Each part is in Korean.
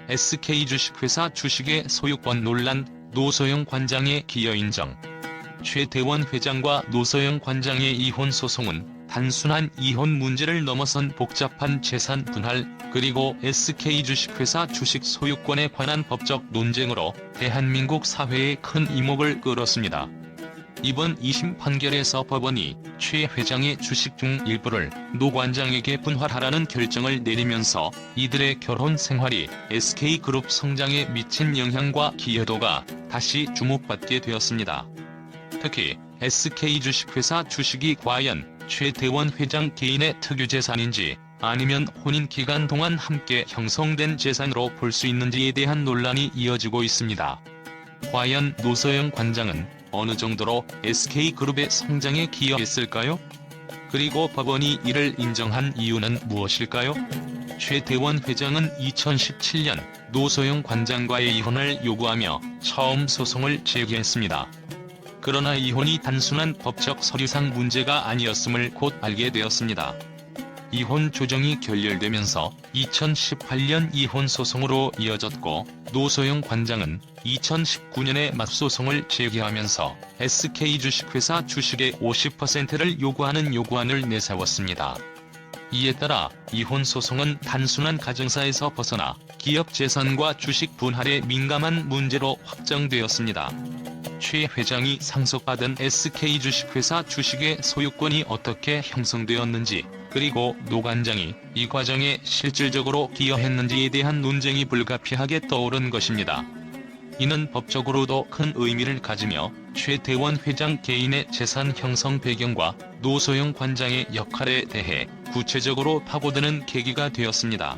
SK 주식회사 주식의 소유권 논란, 노소영 관장의 기여 인정. 최태원 회장과 노소영 관장의 이혼 소송은 단순한 이혼 문제를 넘어선 복잡한 재산 분할, 그리고 SK 주식회사 주식 소유권에 관한 법적 논쟁으로 대한민국 사회에 큰 이목을 끌었습니다. 이번 2심 판결에서 법원이 최 회장의 주식 중 일부를 노 관장에게 분할하라는 결정을 내리면서 이들의 결혼 생활이 SK그룹 성장에 미친 영향과 기여도가 다시 주목받게 되었습니다. 특히 SK 주식회사 주식이 과연 최태원 회장 개인의 특유재산인지 아니면 혼인 기간 동안 함께 형성된 재산으로 볼 수 있는지에 대한 논란이 이어지고 있습니다. 과연 노소영 관장은 어느 정도로 SK그룹의 성장에 기여했을까요? 그리고 법원이 이를 인정한 이유는 무엇일까요? 최태원 회장은 2017년 노소영 관장과의 이혼을 요구하며 처음 소송을 제기했습니다. 그러나 이혼이 단순한 법적 서류상 문제가 아니었음을 곧 알게 되었습니다. 이혼 조정이 결렬되면서 2018년 이혼 소송으로 이어졌고, 노소영 관장은 2019년에 맞소송을 제기하면서 SK 주식회사 주식의 50%를 요구하는 요구안을 내세웠습니다. 이에 따라 이혼 소송은 단순한 가정사에서 벗어나 기업 재산과 주식 분할에 민감한 문제로 확정되었습니다. 최 회장이 상속받은 SK 주식회사 주식의 소유권이 어떻게 형성되었는지, 그리고 노 관장이 이 과정에 실질적으로 기여했는지에 대한 논쟁이 불가피하게 떠오른 것입니다. 이는 법적으로도 큰 의미를 가지며 최태원 회장 개인의 재산 형성 배경과 노소영 관장의 역할에 대해 구체적으로 파고드는 계기가 되었습니다.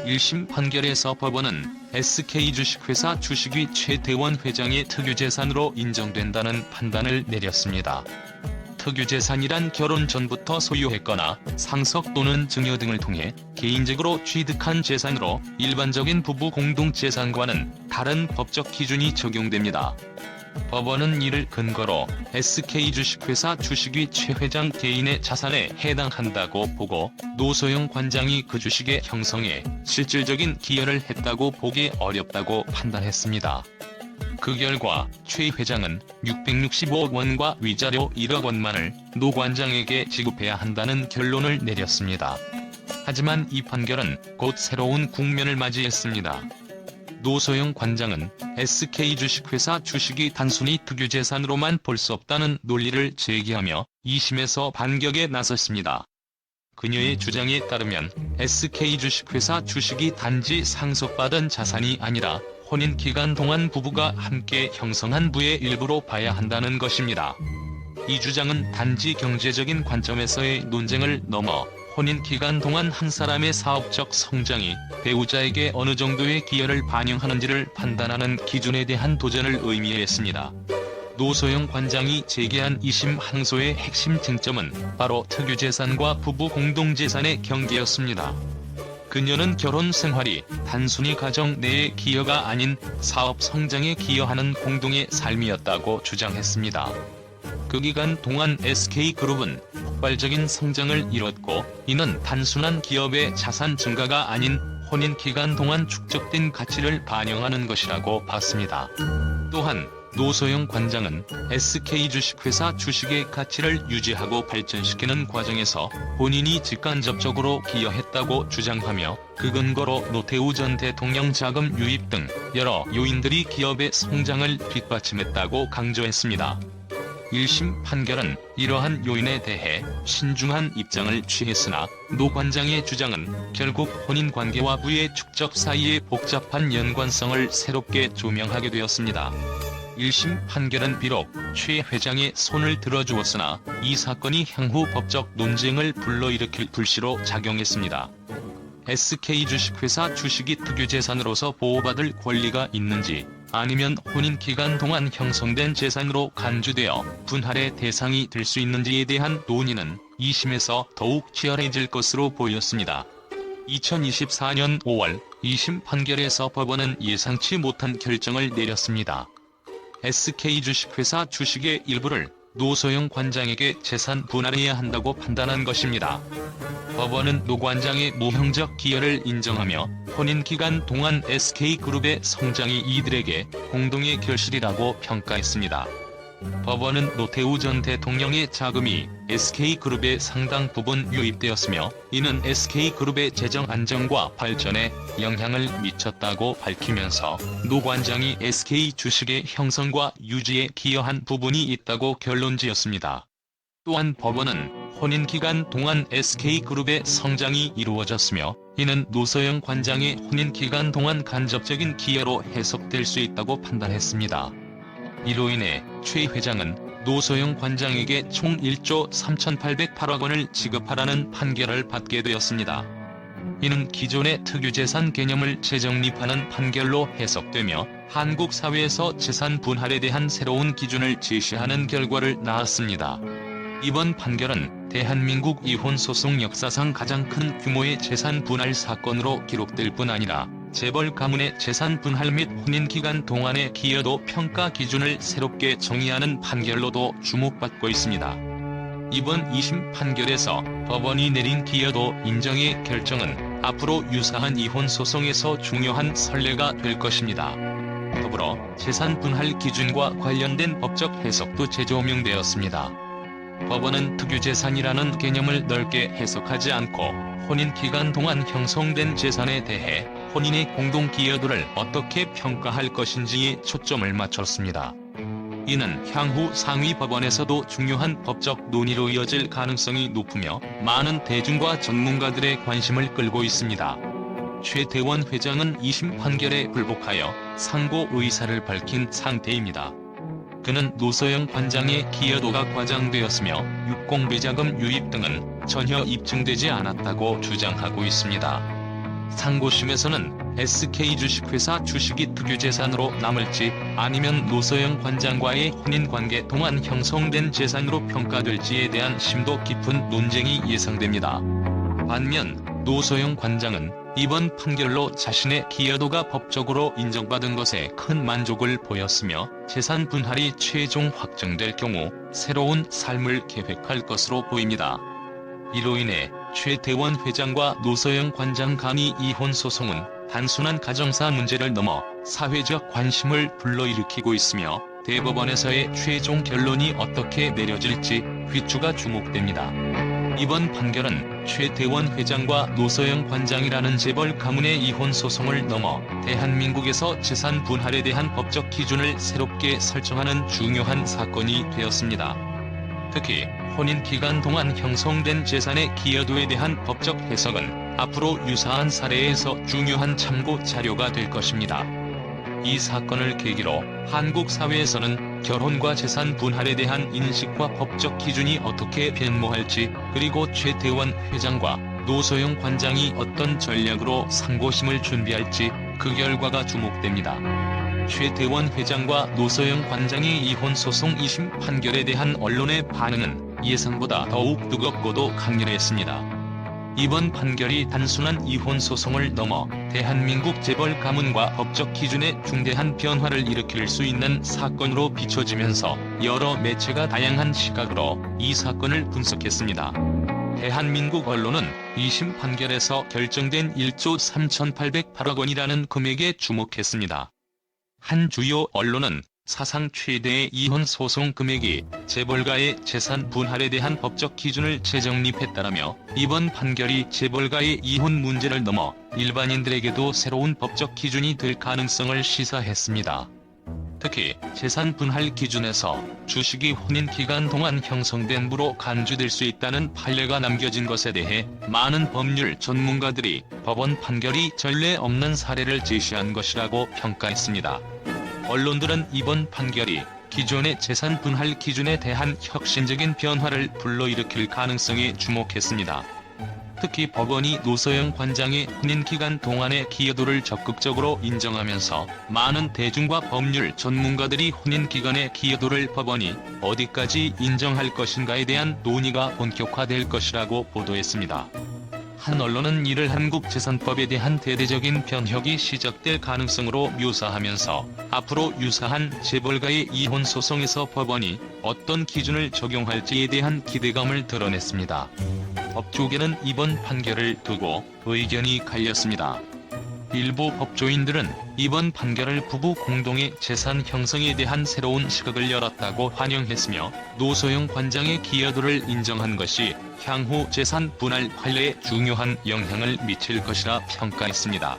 1심 판결에서 법원은 SK 주식회사 주식이 최태원 회장의 특유재산으로 인정된다는 판단을 내렸습니다. 특유재산이란 결혼 전부터 소유했거나 상속 또는 증여 등을 통해 개인적으로 취득한 재산으로 일반적인 부부 공동재산과는 다른 법적 기준이 적용됩니다. 법원은 이를 근거로 SK 주식회사 주식이 최 회장 개인의 자산에 해당한다고 보고, 노소영 관장이 그 주식의 형성에 실질적인 기여를 했다고 보기 어렵다고 판단했습니다. 그 결과 최 회장은 665억 원과 위자료 1억 원만을 노 관장에게 지급해야 한다는 결론을 내렸습니다. 하지만 이 판결은 곧 새로운 국면을 맞이했습니다. 노소영 관장은 SK 주식회사 주식이 단순히 특유재산으로만 볼 수 없다는 논리를 제기하며 2심에서 반격에 나섰습니다. 그녀의 주장에 따르면 SK 주식회사 주식이 단지 상속받은 자산이 아니라 혼인 기간 동안 부부가 함께 형성한 부의 일부로 봐야 한다는 것입니다. 이 주장은 단지 경제적인 관점에서의 논쟁을 넘어 혼인 기간 동안 한 사람의 사업적 성장이 배우자에게 어느 정도의 기여를 반영하는지를 판단하는 기준에 대한 도전을 의미했습니다. 노소영 관장이 제기한 2심 항소의 핵심 쟁점은 바로 특유재산과 부부 공동재산의 경계였습니다. 그녀는 결혼 생활이 단순히 가정 내의 기여가 아닌 사업 성장에 기여하는 공동의 삶이었다고 주장했습니다. 그 기간 동안 SK그룹은 폭발적인 성장을 이뤘고, 이는 단순한 기업의 자산 증가가 아닌 혼인 기간 동안 축적된 가치를 반영하는 것이라고 봤습니다. 또한 노소영 관장은 SK 주식회사 주식의 가치를 유지하고 발전시키는 과정에서 본인이 직간접적으로 기여했다고 주장하며, 그 근거로 노태우 전 대통령 자금 유입 등 여러 요인들이 기업의 성장을 뒷받침했다고 강조했습니다. 1심 판결은 이러한 요인에 대해 신중한 입장을 취했으나, 노 관장의 주장은 결국 혼인관계와 부의 축적 사이의 복잡한 연관성을 새롭게 조명하게 되었습니다. 1심 판결은 비록 최 회장의 손을 들어주었으나 이 사건이 향후 법적 논쟁을 불러일으킬 불씨로 작용했습니다. SK 주식회사 주식이 특유재산으로서 보호받을 권리가 있는지, 아니면 혼인 기간 동안 형성된 재산으로 간주되어 분할의 대상이 될 수 있는지에 대한 논의는 2심에서 더욱 치열해질 것으로 보였습니다. 2024년 5월 2심 판결에서 법원은 예상치 못한 결정을 내렸습니다. SK 주식회사 주식의 일부를 노소영 관장에게 재산 분할해야 한다고 판단한 것입니다. 법원은 노 관장의 무형적 기여를 인정하며 혼인 기간 동안 SK그룹의 성장이 이들에게 공동의 결실이라고 평가했습니다. 법원은 노태우 전 대통령의 자금이 SK그룹에 상당 부분 유입되었으며 이는 SK그룹의 재정 안정과 발전에 영향을 미쳤다고 밝히면서 노 관장이 SK 주식의 형성과 유지에 기여한 부분이 있다고 결론지었습니다. 또한 법원은 혼인 기간 동안 SK그룹의 성장이 이루어졌으며 이는 노소영 관장의 혼인 기간 동안 간접적인 기여로 해석될 수 있다고 판단했습니다. 이로 인해 최 회장은 노소영 관장에게 총 1조 3,808억 원을 지급하라는 판결을 받게 되었습니다. 이는 기존의 특유재산 개념을 재정립하는 판결로 해석되며 한국 사회에서 재산 분할에 대한 새로운 기준을 제시하는 결과를 낳았습니다. 이번 판결은 대한민국 이혼소송 역사상 가장 큰 규모의 재산 분할 사건으로 기록될 뿐 아니라 재벌 가문의 재산 분할 및 혼인 기간 동안의 기여도 평가 기준을 새롭게 정의하는 판결로도 주목받고 있습니다. 이번 2심 판결에서 법원이 내린 기여도 인정의 결정은 앞으로 유사한 이혼 소송에서 중요한 선례가 될 것입니다. 더불어 재산 분할 기준과 관련된 법적 해석도 재조명되었습니다. 법원은 특유재산이라는 개념을 넓게 해석하지 않고 혼인 기간 동안 형성된 재산에 대해 혼인의 공동 기여도를 어떻게 평가할 것인지에 초점을 맞췄습니다. 이는 향후 상위 법원에서도 중요한 법적 논의로 이어질 가능성이 높으며 많은 대중과 전문가들의 관심을 끌고 있습니다. 최태원 회장은 2심 판결에 불복하여 상고 의사를 밝힌 상태입니다. 그는 노소영 관장의 기여도가 과장되었으며 유공배자금 유입 등은 전혀 입증되지 않았다고 주장하고 있습니다. 상고심에서는 SK 주식회사 주식이 특유재산으로 남을지 아니면 노소영 관장과의 혼인관계 동안 형성된 재산으로 평가될지에 대한 심도 깊은 논쟁이 예상됩니다. 반면 노소영 관장은 이번 판결로 자신의 기여도가 법적으로 인정받은 것에 큰 만족을 보였으며 재산 분할이 최종 확정될 경우 새로운 삶을 계획할 것으로 보입니다. 이로 인해 최태원 회장과 노소영 관장 간의 이혼 소송은 단순한 가정사 문제를 넘어 사회적 관심을 불러일으키고 있으며 대법원에서의 최종 결론이 어떻게 내려질지 휘추가 주목됩니다. 이번 판결은 최태원 회장과 노소영 관장이라는 재벌 가문의 이혼 소송을 넘어 대한민국에서 재산 분할에 대한 법적 기준을 새롭게 설정하는 중요한 사건이 되었습니다. 특히 혼인 기간 동안 형성된 재산의 기여도에 대한 법적 해석은 앞으로 유사한 사례에서 중요한 참고 자료가 될 것입니다. 이 사건을 계기로 한국 사회에서는 결혼과 재산 분할에 대한 인식과 법적 기준이 어떻게 변모할지, 그리고 최태원 회장과 노소영 관장이 어떤 전략으로 상고심을 준비할지 그 결과가 주목됩니다. 최태원 회장과 노소영 관장의 이혼 소송 2심 판결에 대한 언론의 반응은 예상보다 더욱 뜨겁고도 강렬했습니다. 이번 판결이 단순한 이혼 소송을 넘어 대한민국 재벌 가문과 법적 기준의 중대한 변화를 일으킬 수 있는 사건으로 비춰지면서 여러 매체가 다양한 시각으로 이 사건을 분석했습니다. 대한민국 언론은 2심 판결에서 결정된 1조 3,808억 원이라는 금액에 주목했습니다. 한 주요 언론은 사상 최대의 이혼 소송 금액이 재벌가의 재산 분할에 대한 법적 기준을 재정립했다라며 이번 판결이 재벌가의 이혼 문제를 넘어 일반인들에게도 새로운 법적 기준이 될 가능성을 시사했습니다. 특히 재산 분할 기준에서 주식이 혼인 기간 동안 형성된 부로 간주될 수 있다는 판례가 남겨진 것에 대해 많은 법률 전문가들이 법원 판결이 전례 없는 사례를 제시한 것이라고 평가했습니다. 언론들은 이번 판결이 기존의 재산 분할 기준에 대한 혁신적인 변화를 불러일으킬 가능성에 주목했습니다. 특히 법원이 노소영 관장의 혼인 기간 동안의 기여도를 적극적으로 인정하면서 많은 대중과 법률 전문가들이 혼인 기간의 기여도를 법원이 어디까지 인정할 것인가에 대한 논의가 본격화될 것이라고 보도했습니다. 한 언론은 이를 한국재산법에 대한 대대적인 변혁이 시작될 가능성으로 묘사하면서 앞으로 유사한 재벌가의 이혼 소송에서 법원이 어떤 기준을 적용할지에 대한 기대감을 드러냈습니다. 법조계는 이번 판결을 두고 의견이 갈렸습니다. 일부 법조인들은 이번 판결을 부부 공동의 재산 형성에 대한 새로운 시각을 열었다고 환영했으며 노소영 관장의 기여도를 인정한 것이 향후 재산 분할 판례에 중요한 영향을 미칠 것이라 평가했습니다.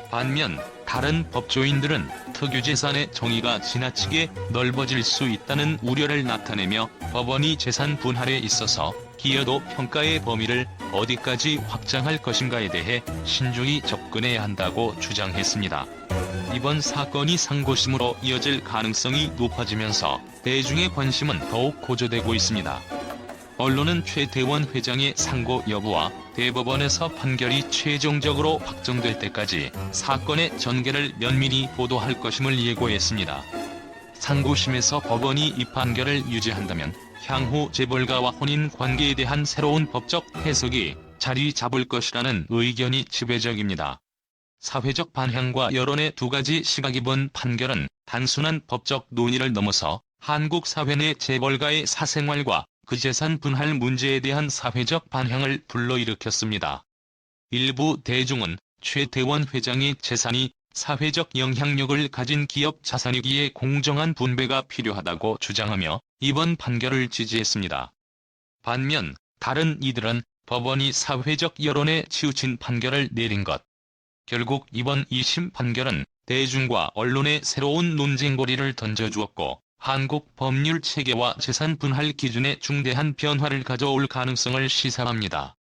반면 다른 법조인들은 특유재산의 정의가 지나치게 넓어질 수 있다는 우려를 나타내며 법원이 재산 분할에 있어서 기여도 평가의 범위를 어디까지 확장할 것인가에 대해 신중히 접근해야 한다고 주장했습니다. 이번 사건이 상고심으로 이어질 가능성이 높아지면서 대중의 관심은 더욱 고조되고 있습니다. 언론은 최태원 회장의 상고 여부와 대법원에서 판결이 최종적으로 확정될 때까지 사건의 전개를 면밀히 보도할 것임을 예고했습니다. 상고심에서 법원이 이 판결을 유지한다면 향후 재벌가와 혼인 관계에 대한 새로운 법적 해석이 자리 잡을 것이라는 의견이 지배적입니다. 사회적 반향과 여론의 두 가지 시각이 본 판결은 단순한 법적 논의를 넘어서 한국 사회 내 재벌가의 사생활과 그 재산 분할 문제에 대한 사회적 반향을 불러일으켰습니다. 일부 대중은 최태원 회장의 재산이 사회적 영향력을 가진 기업 자산이기에 공정한 분배가 필요하다고 주장하며 이번 판결을 지지했습니다. 반면 다른 이들은 법원이 사회적 여론에 치우친 판결을 내린 것. 결국 이번 2심 판결은 대중과 언론에 새로운 논쟁거리를 던져주었고 한국 법률 체계와 재산 분할 기준에 중대한 변화를 가져올 가능성을 시사합니다.